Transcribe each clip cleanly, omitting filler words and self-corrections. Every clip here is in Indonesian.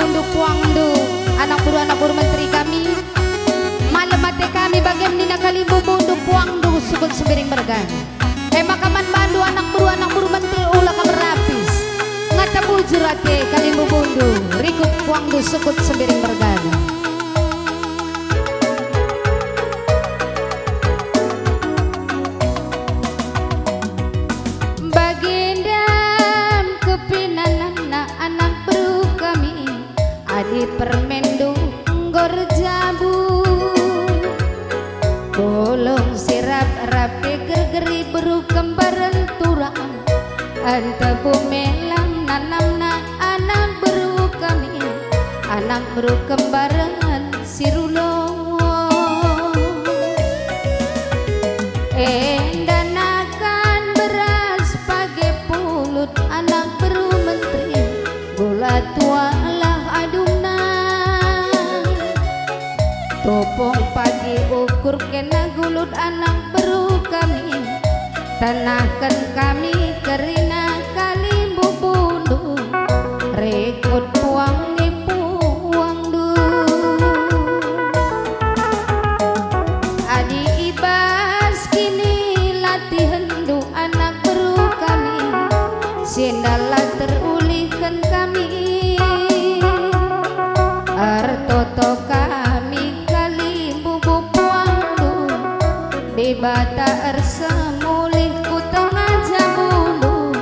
Bundu Puangdu, anak buru menteri kami. Malam mate kami bagian nina Kalimbu Bundu Puangdu sukut sebiring bergan. Makaman bandu anak buru menteri ulah kamerapis. Ngata bujur ate Kalimbu Bundu, rikut Puangdu sukut sebiring bergan. Permendu nggor jabun bolong sirap rapi gergeri beru kembaran turang anta bumelang nanamna anak beru kami anak beru kembaran sirulo endanakan beras pagi pulut anak beru menteri gula tua topong pagi ukur kena gulut anak beru kami tanahkan kami kerina Kalimbu Bundu rekod puang di Puangdu adi ibas kini latihan du anak beru kami sindala terulihkan kami artoto kami bata ersa mulih ku tengah jabulu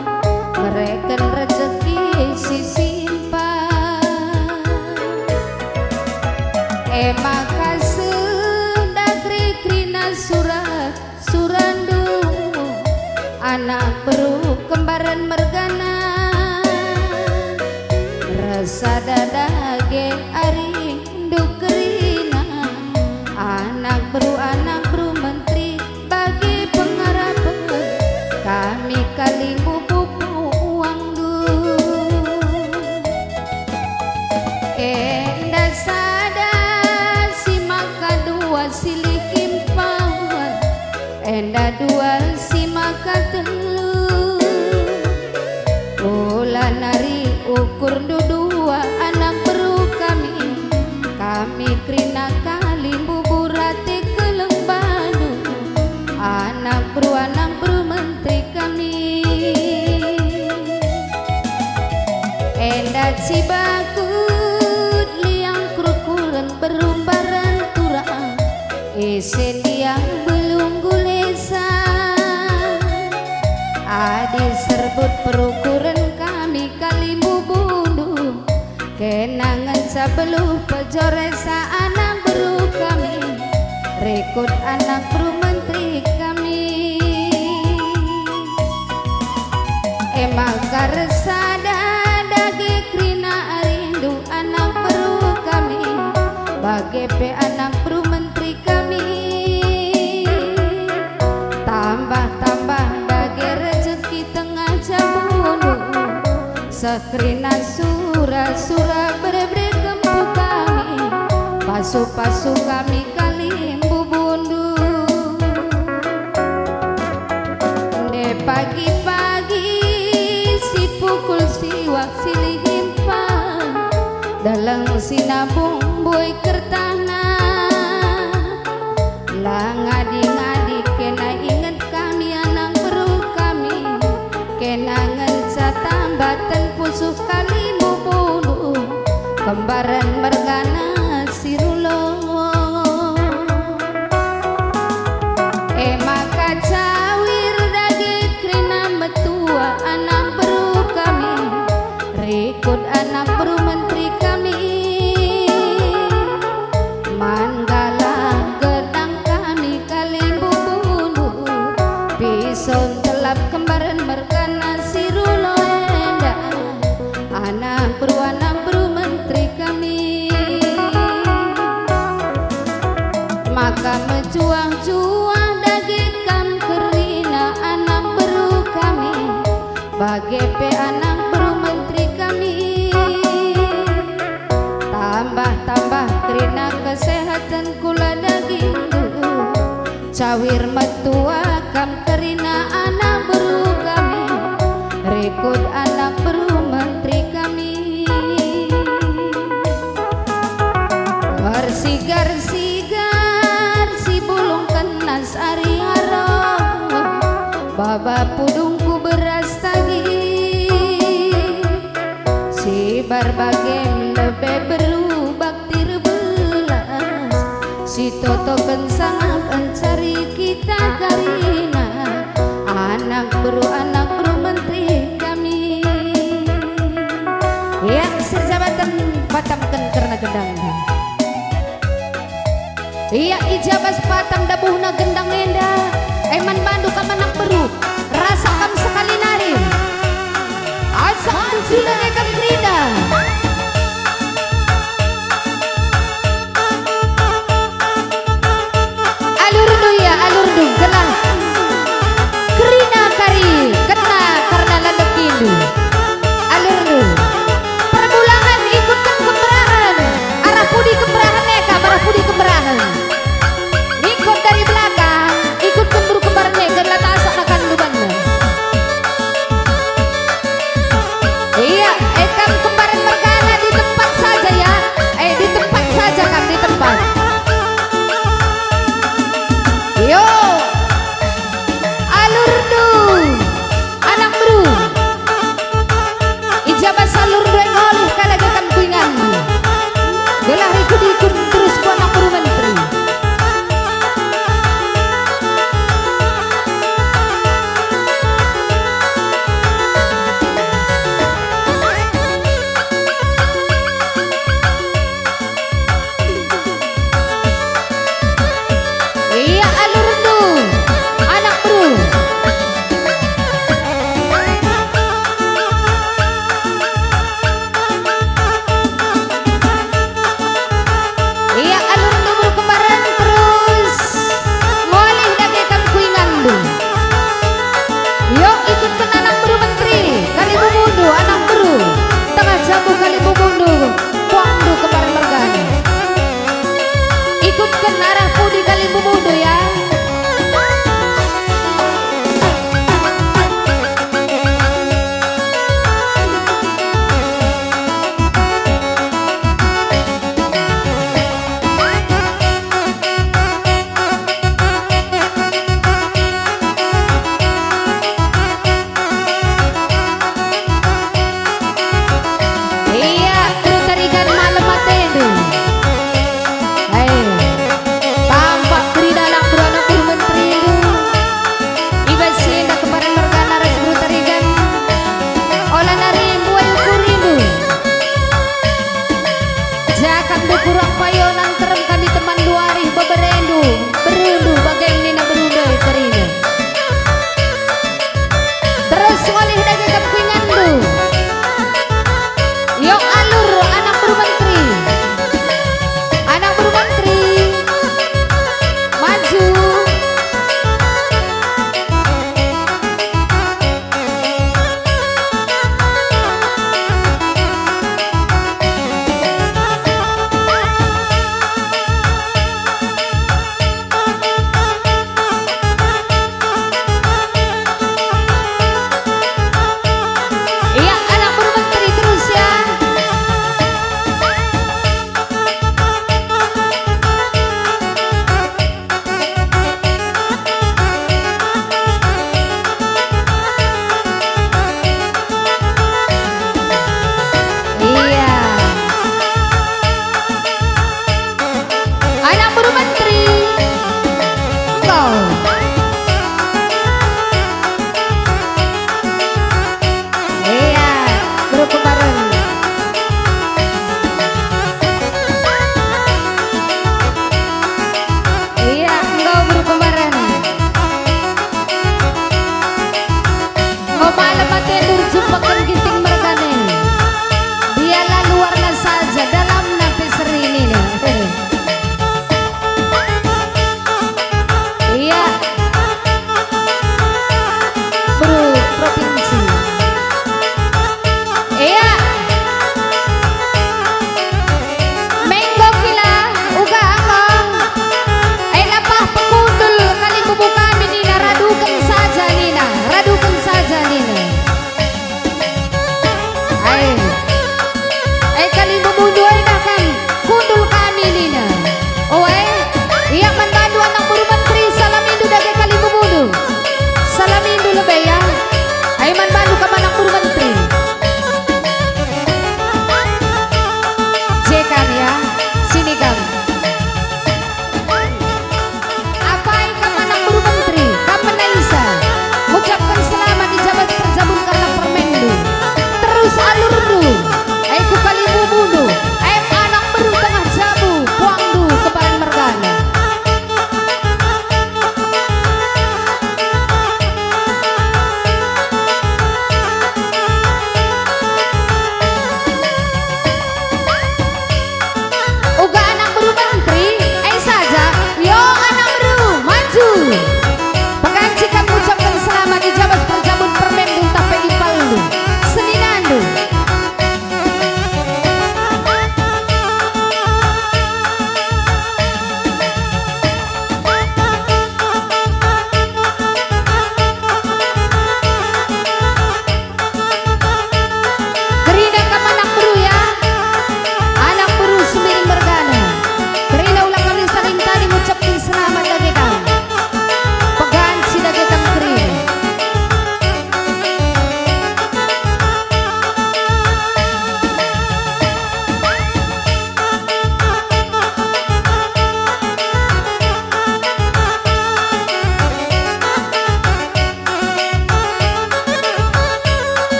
mereka rezeki si simpan maka sedagri krina surandu anak beru kembaran mergana rasa dadage arindu kerina anak beru menteri bagi pengharapan kami Kalimbu Puangdu enda sada si maka dua silih kimpan enda dua si maka telu bola nari ukur dua anak beru kami krina Kalimbu burate anak beru menteri kami endat si bakut liang kerukuran berumbaran turang isen yang belum gulesa adi serbut perukuran kami Kalimbu Bundu kenangan sebelum pejoresa anak beru kami rekod anak beru menteri kami maka resada dagi krina arindu anak beru kami bagi pe anak beru menteri kami tambah dagi rezeki tengah jabulu sekrina sura berebere kempu kami pasu kami Kalimbu Bundu pagi-pagi si pukul siwak silih himpang dalam sinabung boy kertana lah ngadi kena inget kami anak beru kami kenangan satambatan pusuh Kalimbu Bundu kembaran mergana sirulo maka cawir dagi krina metua anak beru kami rekod anak beru menteri kami manggala gedang kami Kalimbu Bundu bison telap kembaran mergana sirulo enda anak beru menteri kami maka menjuang dagikan kerina anak beru kami bagi pe anak beru menteri kami tambah kerina kesehatan kula daging cawir metua kam kerina anak beru kami rekod anak beru menteri kami Wabah pudungku beras tagi si berbagai lebih berubah belas si toto kensang pencari kita karina anak bro menteri kami ya sejabatan patamkan karena gendang iya ijabas patam dabuhna gendang enda eman bandu kamanak beru rasakan sekali nari asal sudah nekan krida alur du ya alur du kena krina kari kena karena landep kindu alur du perbulangan ikutkan kemerahan arah pudi kemerahan neka marah pudi kemerahan ikut dari belakang ikut kemburu kembar neka lata asak akan lubannya iya ekam kembaran mergana di tempat saja ya di tempat saja kan di tempat yo alur du anak bro ijabah salur du yang oleh kalagakan kuingan gelah ikut terus ku anak bro menteri iya alur du anak bro iya alur du berkembaran terus ngoleh dagekan kuingan du yuk ikutkan anak bro menteri kali bumundu anak bro tengah jamu kali bumundu kuang du kembaran mergana ikutkan arah pudi kali bumundu ya iya terus tarikan malam matedu ayo tampak krida anak bro menteri iba sinda kemarin mergana res bro tarikan olah nari buaya kurindu jakam de kurang payonan terem kami teman duari beberendu berendu bagai nina beruda tarikan terus oleh dagekan kuingandu yuk alur anak bro menteri maju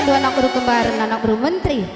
mandu anak buru kembar anak buru menteri